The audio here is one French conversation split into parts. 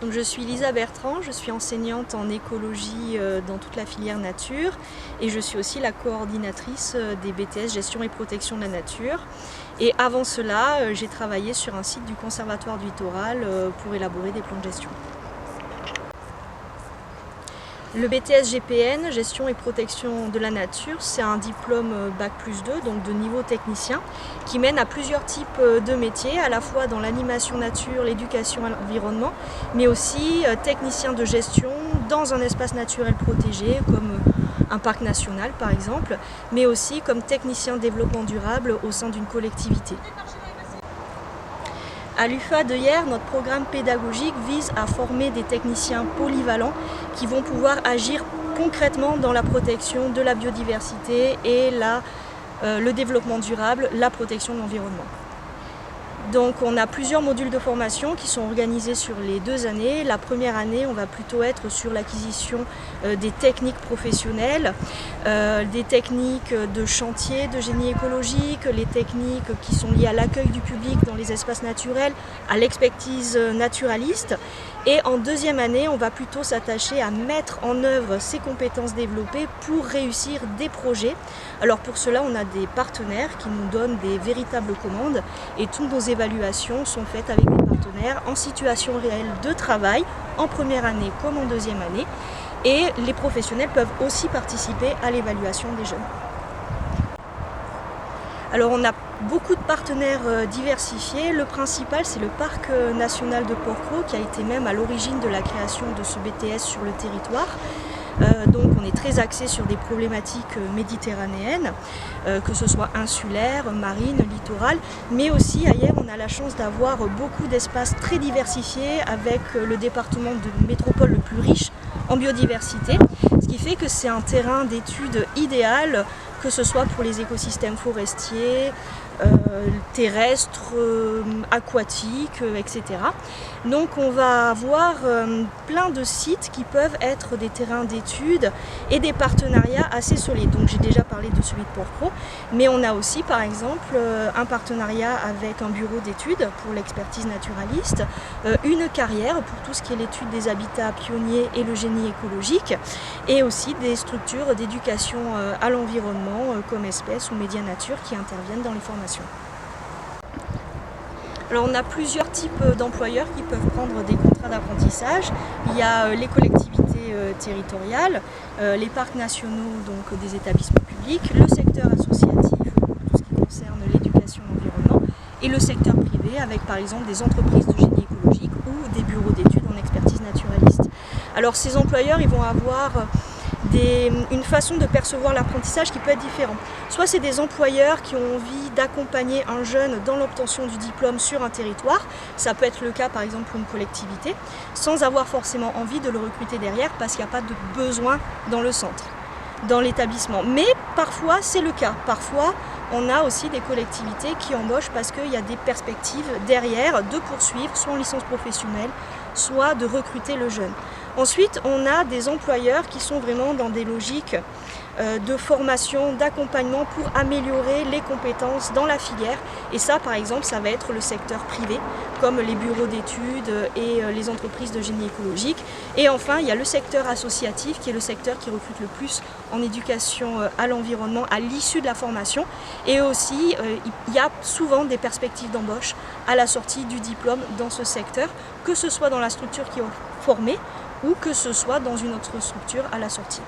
Donc, je suis Lisa Bertrand, je suis enseignante en écologie dans toute la filière nature et je suis aussi la coordinatrice des BTS Gestion et Protection de la Nature. Et avant cela, j'ai travaillé sur un site du Conservatoire du Littoral pour élaborer des plans de gestion. Le BTS GPN, Gestion et Protection de la Nature, c'est un diplôme Bac+2, donc de niveau technicien, qui mène à plusieurs types de métiers, à la fois dans l'animation nature, l'éducation à l'environnement, mais aussi technicien de gestion dans un espace naturel protégé, comme un parc national par exemple, mais aussi comme technicien développement durable au sein d'une collectivité. À l'UFA de Hyères, notre programme pédagogique vise à former des techniciens polyvalents qui vont pouvoir agir concrètement dans la protection de la biodiversité et le développement durable, la protection de l'environnement. Donc on a plusieurs modules de formation qui sont organisés sur les 2 années. La première année, on va plutôt être sur l'acquisition des techniques professionnelles, des techniques de chantier, de génie écologique, les techniques qui sont liées à l'accueil du public dans les espaces naturels, à l'expertise naturaliste. Et en 2e année, on va plutôt s'attacher à mettre en œuvre ces compétences développées pour réussir des projets. Alors pour cela, on a des partenaires qui nous donnent des véritables commandes et toutes nos évaluations sont faites avec des partenaires en situation réelle de travail, en première année comme en 2e année. Et les professionnels peuvent aussi participer à l'évaluation des jeunes. Alors on a beaucoup de partenaires diversifiés. Le principal, c'est le parc national de Porquerolles qui a été même à l'origine de la création de ce BTS sur le territoire. Donc on est très axé sur des problématiques méditerranéennes, que ce soit insulaires, marines, littorales, mais aussi ailleurs on a la chance d'avoir beaucoup d'espaces très diversifiés avec le département de métropole le plus riche en biodiversité, ce qui fait que c'est un terrain d'étude idéal, que ce soit pour les écosystèmes forestiers, terrestres, aquatiques, etc. Donc on va avoir plein de sites qui peuvent être des terrains d'études et des partenariats assez solides. Donc j'ai déjà parlé de celui de Porquerolles, mais on a aussi par exemple un partenariat avec un bureau d'études pour l'expertise naturaliste, une carrière pour tout ce qui est l'étude des habitats pionniers et le génie écologique, et aussi des structures d'éducation à l'environnement comme Espèces ou Média Nature qui interviennent dans les formations. Alors on a plusieurs types d'employeurs qui peuvent prendre des contrats d'apprentissage. Il y a les collectivités territoriales, les parcs nationaux, donc des établissements publics, le secteur associatif pour tout ce qui concerne l'éducation et l'environnement, et le secteur privé avec par exemple des entreprises de génie écologique ou des bureaux d'études en expertise naturaliste. Alors ces employeurs, ils vont avoir une façon de percevoir l'apprentissage qui peut être différente. Soit c'est des employeurs qui ont envie d'accompagner un jeune dans l'obtention du diplôme sur un territoire, ça peut être le cas par exemple pour une collectivité, sans avoir forcément envie de le recruter derrière parce qu'il n'y a pas de besoin dans le centre, dans l'établissement. Mais parfois c'est le cas, parfois on a aussi des collectivités qui embauchent parce qu'il y a des perspectives derrière de poursuivre soit en licence professionnelle, soit de recruter le jeune. Ensuite, on a des employeurs qui sont vraiment dans des logiques de formation, d'accompagnement pour améliorer les compétences dans la filière. Et ça, par exemple, ça va être le secteur privé, comme les bureaux d'études et les entreprises de génie écologique. Et enfin, il y a le secteur associatif, qui est le secteur qui recrute le plus en éducation à l'environnement à l'issue de la formation. Et aussi, il y a souvent des perspectives d'embauche à la sortie du diplôme dans ce secteur, que ce soit dans la structure qui est formée ou que ce soit dans une autre structure à la sortie.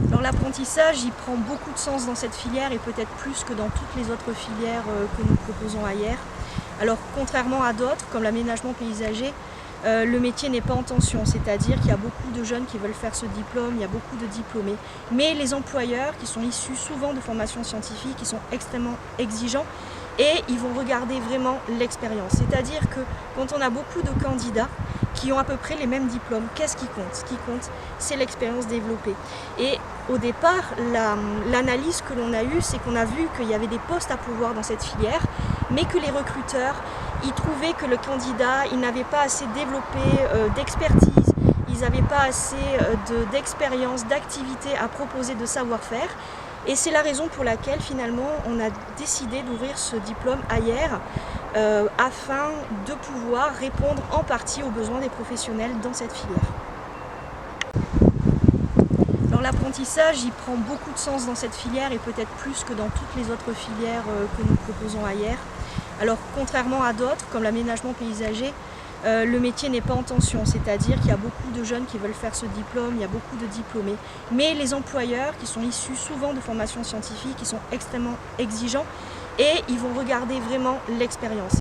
Alors l'apprentissage, il prend beaucoup de sens dans cette filière et peut-être plus que dans toutes les autres filières que nous proposons ailleurs. Alors contrairement à d'autres, comme l'aménagement paysager, le métier n'est pas en tension, c'est-à-dire qu'il y a beaucoup de jeunes qui veulent faire ce diplôme, il y a beaucoup de diplômés. Mais les employeurs qui sont issus souvent de formations scientifiques, ils sont extrêmement exigeants et ils vont regarder vraiment l'expérience. C'est-à-dire que quand on a beaucoup de candidats qui ont à peu près les mêmes diplômes, qu'est-ce qui compte? Ce qui compte, c'est l'expérience développée. Et au départ, l'analyse que l'on a eue, c'est qu'on a vu qu'il y avait des postes à pourvoir dans cette filière, mais que les recruteurs, ils trouvaient que le candidat, il n'avait pas assez développé d'expertise, ils n'avaient pas assez d'expérience, d'activité à proposer, de savoir-faire. Et c'est la raison pour laquelle finalement on a décidé d'ouvrir ce diplôme à Hyères afin de pouvoir répondre en partie aux besoins des professionnels dans cette filière. Alors l'apprentissage, il prend beaucoup de sens dans cette filière et peut-être plus que dans toutes les autres filières que nous proposons ailleurs. Alors contrairement à d'autres, comme l'aménagement paysager, le métier n'est pas en tension, c'est-à-dire qu'il y a beaucoup de jeunes qui veulent faire ce diplôme, il y a beaucoup de diplômés. Mais les employeurs, qui sont issus souvent de formations scientifiques, ils sont extrêmement exigeants et ils vont regarder vraiment l'expérience.